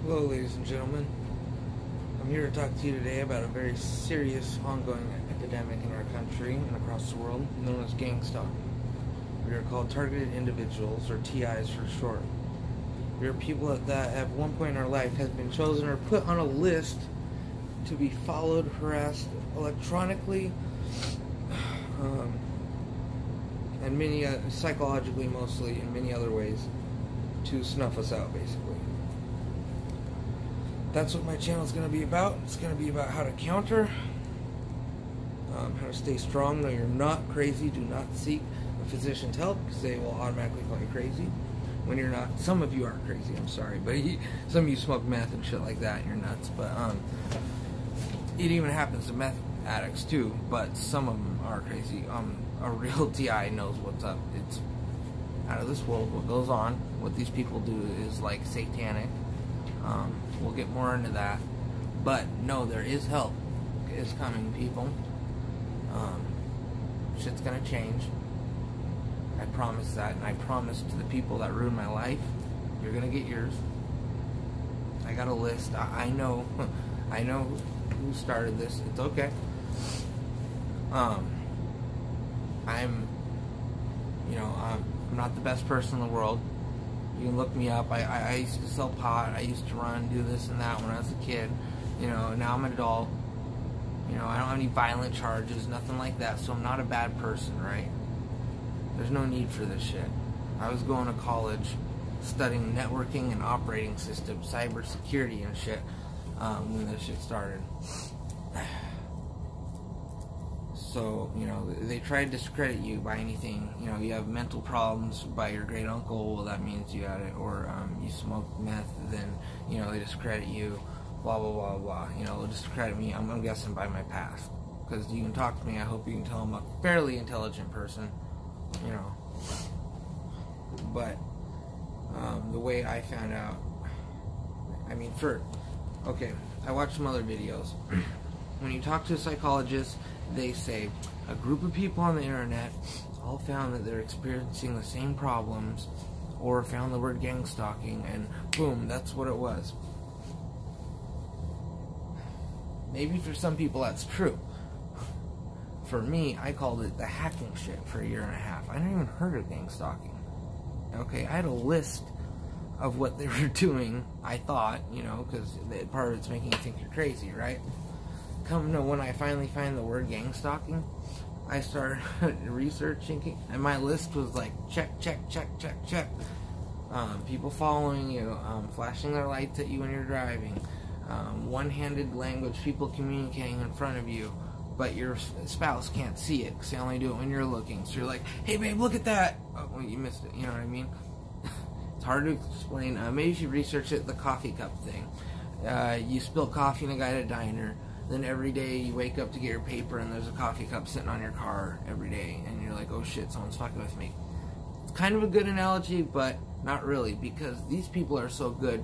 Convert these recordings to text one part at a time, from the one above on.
Hello, ladies and gentlemen. I'm here to talk to you today about a very serious ongoing epidemic in our country and across the world known as gang stalking. We are called targeted individuals, or TIs for short. We are people that at one point in our life have been chosen or put on a list to be followed, harassed electronically, and many psychologically mostly, in many other ways, to snuff us out, basically. That's what my channel is going to be about. It's going to be about how to counter, how to stay strong. No, you're not crazy. Do not seek a physician's help because they will automatically call you crazy when you're not. Some of you are crazy, I'm sorry, but some of you smoke meth and shit like that and you're nuts. But it even happens to meth addicts too, but some of them are crazy. A real TI knows what's up. It's out of this world what goes on. What these people do is like satanic. We'll get more into that, but no, there is help is coming, people. Shit's gonna change. I promise that, and I promise to the people that ruined my life, you're gonna get yours. I got a list. I know I know who started this. It's okay. I'm not the best person in the world. You can look me up. I used to sell pot. I used to run, do this and that when I was a kid. Now I'm an adult. I don't have any violent charges, nothing like that, so I'm not a bad person, right? There's no need for this shit. I was going to college studying networking and operating systems, cybersecurity and shit, when this shit started. So, they try to discredit you by anything. You have mental problems by your great uncle, well, that means you had it. Or you smoke meth, then, they discredit you, blah, blah, blah, blah. They'll discredit me, I'm guessing, by my past. Because you can talk to me, I hope you can tell I'm a fairly intelligent person, But, the way I found out, I watched some other videos. When you talk to a psychologist, they say a group of people on the internet all found that they're experiencing the same problems, or found the word gang stalking, and boom, that's what it was. Maybe for some people that's true. For me, I called it the hacking shit for a year and a half. I never even heard of gang stalking. Okay, I had a list of what they were doing, I thought, because part of it's making you think you're crazy, right? When I finally find the word gang stalking, I started researching, and my list was like, check, check, check, check, check. People following you, flashing their lights at you when you're driving, one-handed language, people communicating in front of you, but your spouse can't see it, because they only do it when you're looking. So you're like, hey babe, look at that! Oh, well, you missed it, you know what I mean? It's hard to explain. Maybe you should research it, the coffee cup thing. You spill coffee in a guy at a diner, then every day you wake up to get your paper and there's a coffee cup sitting on your car every day, and you're like, oh shit, someone's fucking with me. It's kind of a good analogy, but not really, because these people are so good,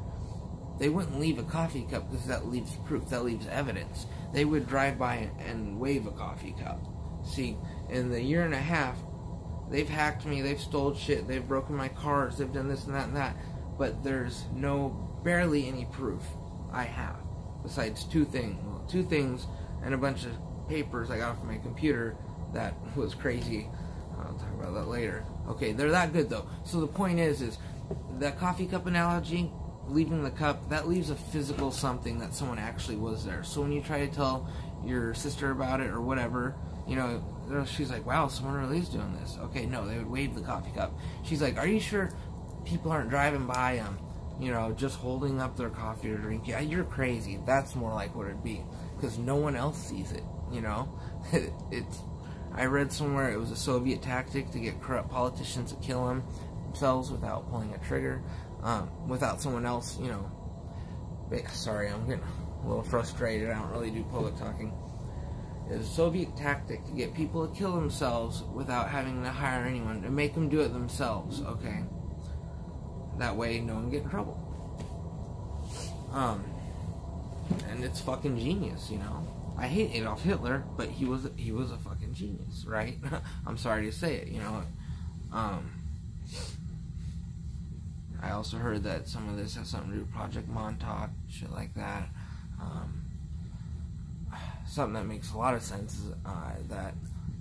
they wouldn't leave a coffee cup because that leaves proof, that leaves evidence. They would drive by and wave a coffee cup. See, in the year and a half, they've hacked me, they've stole shit, they've broken my cars, they've done this and that and that, but there's barely any proof I have, besides two things and a bunch of papers I got off my computer that was crazy. I'll talk about that later. Okay, they're that good though. So the point is that coffee cup analogy, leaving the cup, that leaves a physical something that someone actually was there. So when you try to tell your sister about it or whatever, she's like, wow, someone really is doing this. Okay, no, they would wave the coffee cup. She's like, are you sure people aren't driving by them, just holding up their coffee or drink? Yeah, you're crazy. That's more like what it'd be, because no one else sees it, I read somewhere it was a Soviet tactic to get corrupt politicians to kill themselves without pulling a trigger, without someone else, sorry, I'm getting a little frustrated. I don't really do public talking. It was a Soviet tactic to get people to kill themselves without having to hire anyone, to make them do it themselves, okay? That way, no one get in trouble. And it's fucking genius, I hate Adolf Hitler, but he was a fucking genius, right? I'm sorry to say it, I also heard that some of this has something to do with Project Montauk, shit like that. Something that makes a lot of sense is that,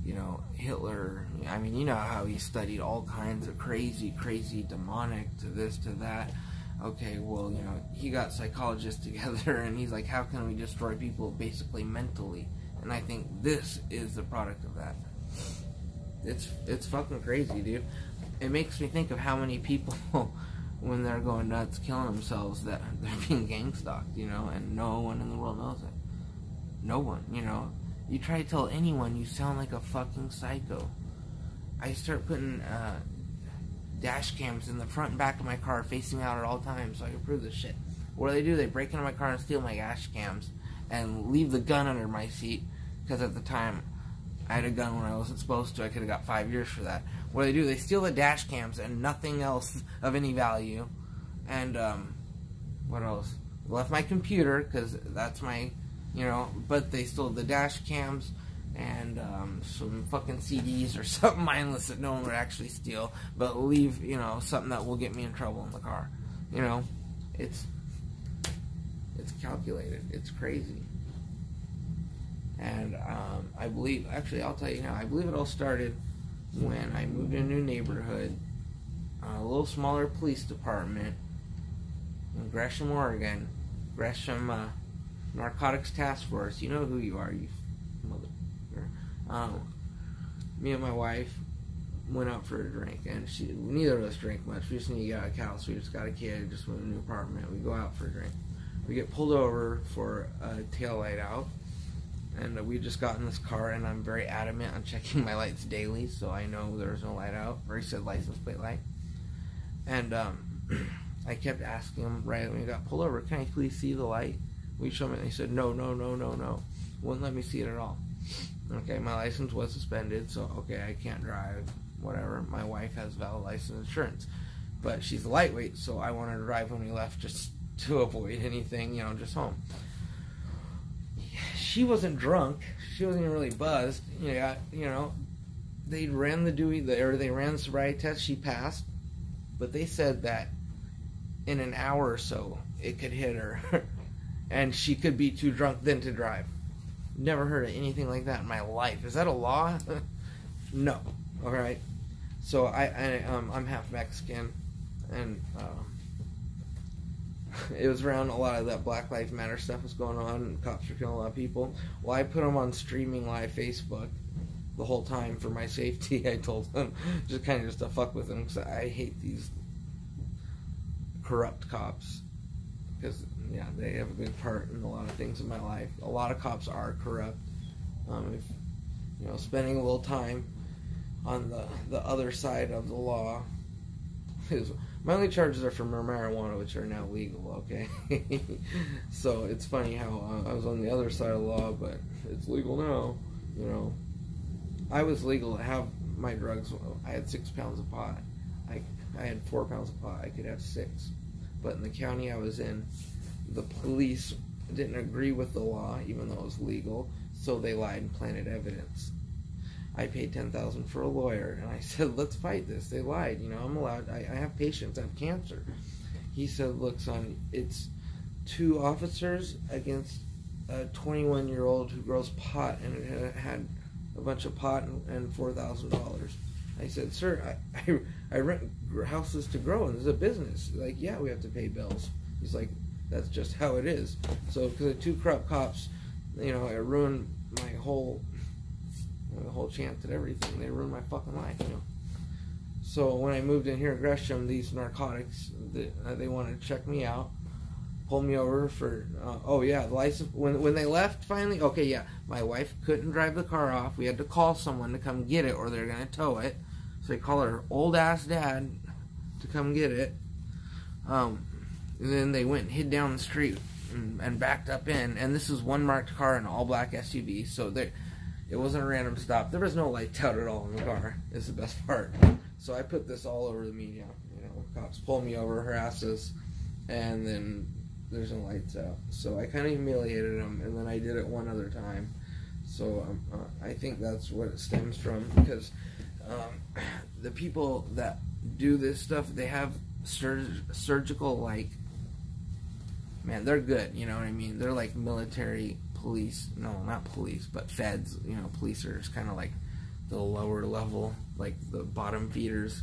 you know, Hitler, I mean, you know how he studied all kinds of crazy demonic to this, to that. Okay, well, you know, he got psychologists together and he's like, how can we destroy people basically mentally? And I think this is the product of that. It's fucking crazy, dude. It makes me think of how many people, when they're going nuts, killing themselves, that they're being gang stalked, you know, and no one in the world knows it. No one, you know. You try to tell anyone, you sound like a fucking psycho. I start putting dash cams in the front and back of my car facing out at all times so I can prove this shit. What do? They break into my car and steal my dash cams and leave the gun under my seat, because at the time I had a gun when I wasn't supposed to. I could have got 5 years for that. What do? They steal the dash cams and nothing else of any value. And what else? Left my computer, because that's my, you know, but they stole the dash cams and some fucking CDs or something mindless that no one would actually steal, but leave, you know, something that will get me in trouble in the car. You know, it's calculated. It's crazy. And I believe, actually, I'll tell you now, I believe it all started when I moved in a new neighborhood, a little smaller police department in Gresham, Oregon. Gresham Narcotics Task Force. You know who you are, you mother. Me and my wife went out for a drink, and neither of us drank much. We just need to get out of the house. We just got a kid, just went to a new apartment. We go out for a drink. We get pulled over for a taillight out, and we just got in this car, and I'm very adamant on checking my lights daily, so I know there's no light out, or he said license plate light. And I kept asking him right when we got pulled over, can I please see the light? We showed him it, and he said, no. Wouldn't let me see it at all. Okay, my license was suspended, so okay, I can't drive, whatever. My wife has valid license insurance, but she's a lightweight, so I wanted to drive when we left just to avoid anything, you know, just home. She wasn't drunk. She wasn't even really buzzed. Yeah, you know, they ran the Dewey, they ran the sobriety test. She passed, but they said that in an hour or so it could hit her, and she could be too drunk then to drive. Never heard of anything like that in my life. Is that a law? No. All right. So I'm half Mexican, and it was around a lot of that Black Lives Matter stuff was going on, and cops were killing a lot of people. Well, I put them on streaming live Facebook the whole time for my safety. I told them just kind of just to fuck with them, because I hate these corrupt cops, because yeah, they have a big part in a lot of things in my life. A lot of cops are corrupt. If you know, spending a little time on the other side of the law is. My only charges are for marijuana, which are now legal, okay? So it's funny how I was on the other side of the law, but it's legal now, you know. I was legal to have my drugs. I had 6 pounds of pot. I had 4 pounds of pot. I could have 6. But in the county I was in, the police didn't agree with the law, even though it was legal, so they lied and planted evidence. I paid $10,000 for a lawyer, and I said, let's fight this. They lied, you know, I'm allowed, I have patients, I have cancer. He said, look, son, it's 2 officers against a 21-year-old who grows pot, and it had a bunch of pot and $4,000. I said, sir, I rent houses to grow, and this is a business. Like, yeah, we have to pay bills. He's like, that's just how it is. So, because of 2 corrupt cops, you know, it ruined my whole chance at everything. They ruined my fucking life, you know. So when I moved in here at Gresham, these narcotics, they wanted to check me out, pulled me over for, oh yeah, the license, when they left finally, okay, yeah, my wife couldn't drive the car off. We had to call someone to come get it, or they're going to tow it. So they called her old ass dad to come get it. And then they went and hid down the street and backed up in, and this is one marked car, an all black SUV, so it wasn't a random stop. There was no lights out at all in the car. It's the best part. So I put this all over the media. You know, cops pull me over, harass us, and then there's no lights out. So I kind of humiliated them, and then I did it one other time. So I think that's what it stems from, because the people that do this stuff, they have surgical, like, man, they're good, you know what I mean? They're like military police, no, not police, but feds, you know, police are just kind of like the lower level, like the bottom feeders.